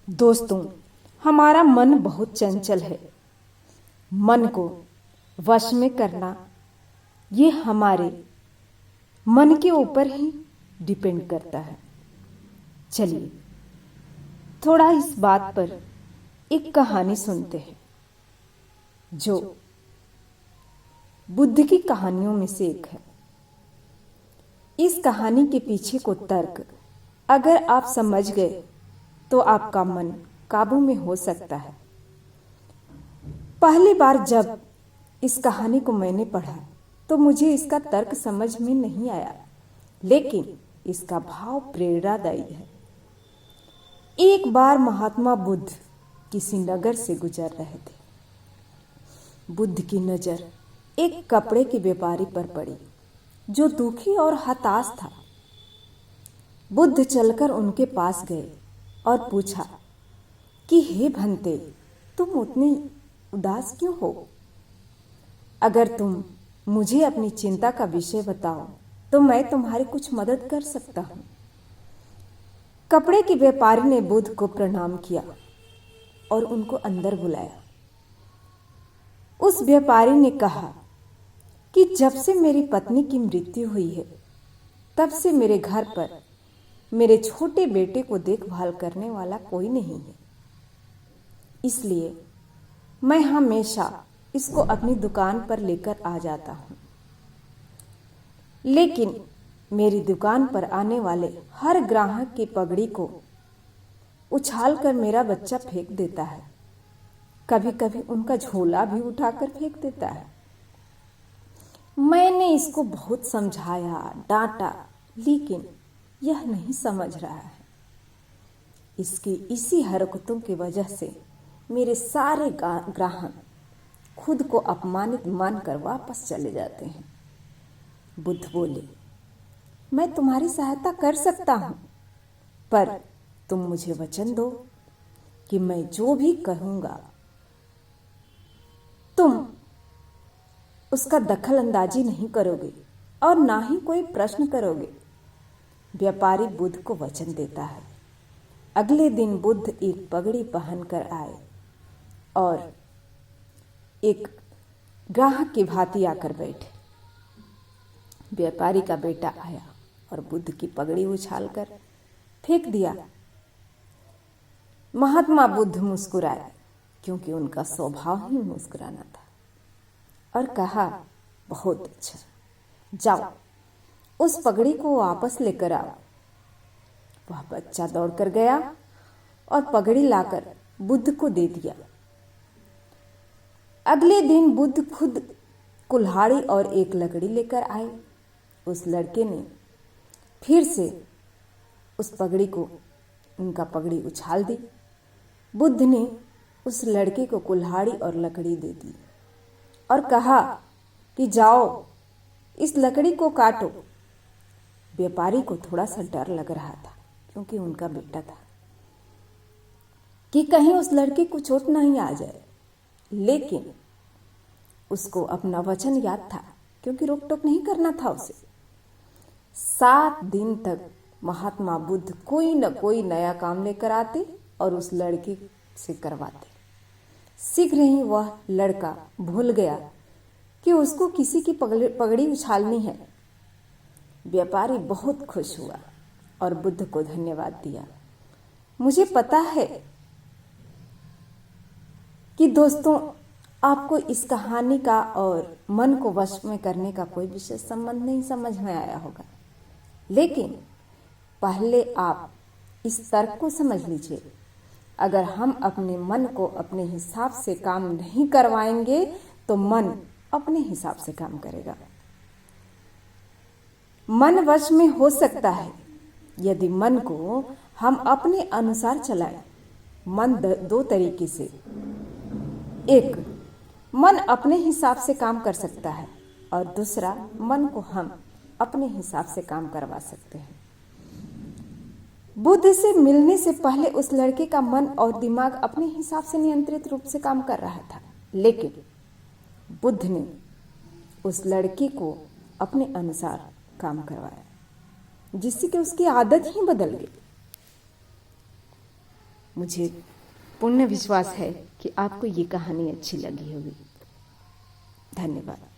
दोस्तों, हमारा मन बहुत चंचल है। मन को वश में करना ये हमारे मन के ऊपर ही डिपेंड करता है। चलिए थोड़ा इस बात पर एक कहानी सुनते हैं जो बुद्ध की कहानियों में से एक है। इस कहानी के पीछे को तर्क अगर आप समझ गए तो आपका मन काबू में हो सकता है। पहली बार जब इस कहानी को मैंने पढ़ा तो मुझे इसका तर्क समझ में नहीं आया, लेकिन इसका भाव प्रेरणादायी है। एक बार महात्मा बुद्ध किसी नगर से गुजर रहे थे। बुद्ध की नजर एक कपड़े के व्यापारी पर पड़ी जो दुखी और हताश था। बुद्ध चलकर उनके पास गए और पूछा कि हे भंते, तुम उतनी उदास क्यों हो? अगर तुम मुझे अपनी चिंता का विषय बताओ तो मैं तुम्हारी कुछ मदद कर सकता हूं। कपड़े के व्यापारी ने बुद्ध को प्रणाम किया और उनको अंदर बुलाया। उस व्यापारी ने कहा कि जब से मेरी पत्नी की मृत्यु हुई है तब से मेरे घर पर मेरे छोटे बेटे को देखभाल करने वाला कोई नहीं है, इसलिए मैं हमेशा इसको अपनी दुकान पर लेकर आ जाता हूं। लेकिन मेरी दुकान पर आने वाले हर ग्राहक की पगड़ी को उछालकर मेरा बच्चा फेंक देता है। कभी कभी उनका झोला भी उठाकर फेंक देता है। मैंने इसको बहुत समझाया, डांटा, लेकिन यह नहीं समझ रहा है। इसकी इसी हरकतों की वजह से मेरे सारे ग्राहक खुद को अपमानित मानकर वापस चले जाते हैं। बुद्ध बोले, मैं तुम्हारी सहायता कर सकता हूं, पर तुम मुझे वचन दो कि मैं जो भी कहूंगा तुम उसका दखल अंदाजी नहीं करोगे और ना ही कोई प्रश्न करोगे। व्यापारी बुद्ध को वचन देता है। अगले दिन बुद्ध एक पगड़ी पहनकर आए और एक ग्राहक की भांति आकर बैठे। व्यापारी का बेटा आया और बुद्ध की पगड़ी उछालकर फेंक दिया। महात्मा बुद्ध मुस्कुराए, क्योंकि उनका स्वभाव ही मुस्कुराना था, और कहा, बहुत अच्छा, जाओ उस पगड़ी को वापस लेकर आओ। वह बच्चा दौड़कर गया और पगड़ी लाकर बुद्ध को दे दिया। अगले दिन बुद्ध खुद कुल्हाड़ी और एक लकड़ी लेकर आए। उस लड़के ने फिर से उस पगड़ी को, उनका पगड़ी उछाल दी। बुद्ध ने उस लड़के को कुल्हाड़ी और लकड़ी दे दी और कहा कि जाओ इस लकड़ी को काटो। व्यापारी को थोड़ा सा डर लग रहा था, क्योंकि उनका बेटा था, कि कहीं उस लड़के को चोट नहीं आ जाए, लेकिन उसको अपना वचन याद था, क्योंकि रोक टोक नहीं करना था उसे। 7 दिन तक महात्मा बुद्ध कोई न कोई नया काम लेकर आते और उस लड़के से करवाते। शीघ्र ही वह लड़का भूल गया कि उसको किसी की पगड़ी उछालनी है। व्यापारी बहुत खुश हुआ और बुद्ध को धन्यवाद दिया। मुझे पता है कि दोस्तों, आपको इस कहानी का और मन को वश में करने का कोई विशेष संबंध नहीं समझ में आया होगा, लेकिन पहले आप इस तर्क को समझ लीजिए। अगर हम अपने मन को अपने हिसाब से काम नहीं करवाएंगे तो मन अपने हिसाब से काम करेगा। मन वश में हो सकता है यदि मन को हम अपने अनुसार चलाएं। मन 2 तरीके से, एक मन अपने हिसाब से काम कर सकता है और दूसरा मन को हम अपने हिसाब से काम करवा सकते हैं। बुद्ध से मिलने से पहले उस लड़के का मन और दिमाग अपने हिसाब से नियंत्रित रूप से काम कर रहा था, लेकिन बुद्ध ने उस लड़के को अपने अनुसार काम करवाया, जिससे कि उसकी आदत ही बदल गई। मुझे पूर्ण विश्वास है कि आपको ये कहानी अच्छी लगी होगी। धन्यवाद।